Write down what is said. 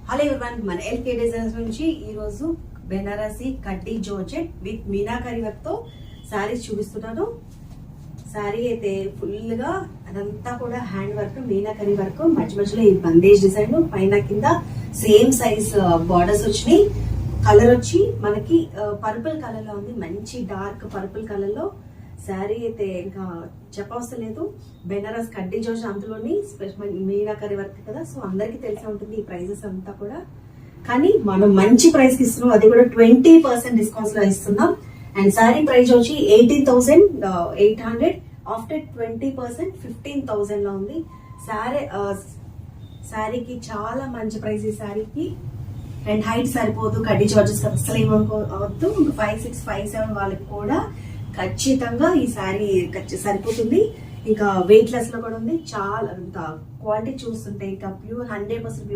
Hello everyone, మన LK designs నుంచి ఈ రోజు బెనారసి కడ్డీ జార్జెట్ విత్ మీనాకరి వర్క్ తో సారీస్ చూపిస్తున్నాను. సారీ అయితే ఫుల్ గా అదంతా కూడా హ్యాండ్ వర్క్, మీనాకరి వర్క్, మధ్య మధ్యలో ఈ బందేజ్ డిజైన్, పైన కింద సేమ్ సైజ్ బార్డర్స్ వచ్చినాయి. కలర్ వచ్చి మనకి పర్పుల్ కలర్ లో ఉంది, మంచి డార్క్ పర్పుల్ కలర్ లో. శారీ అయితే ఇంకా చెప్పవసరం లేదు. బెనారస్ కడ్డీ జార్జెట్, అందులోని స్పెషల్ మీనాకరి వర్క్ కదా, సో అందరికి తెలిసే ఉంటుంది ఈ ప్రైజెస్ అంతా కూడా. కానీ మనం మంచి ప్రైస్ కి ఇస్తున్నాం, అది కూడా 20% డిస్కౌంట్స్ లో ఇస్తున్నాం. అండ్ శారీ ప్రైస్ వచ్చి 18,800, ఆఫ్టర్ 20% 15,000 లో ఉంది. శారీకి చాలా మంచి ప్రైస్ ఈ శారీకి. అండ్ హైట్ సరిపోదు, కడ్డీ జార్జెస్ అసలు ఏమనుకోవద్దు. 5'6", 5'7" వాళ్ళకి కూడా ఖచ్చితంగా ఈ శారీ సరిపోతుంది. ఇంకా వెయిట్ లెస్ లో కూడా ఉంది. చాలా క్వాలిటీ చూస్తుంటే ఇంకా ప్యూర్ 100%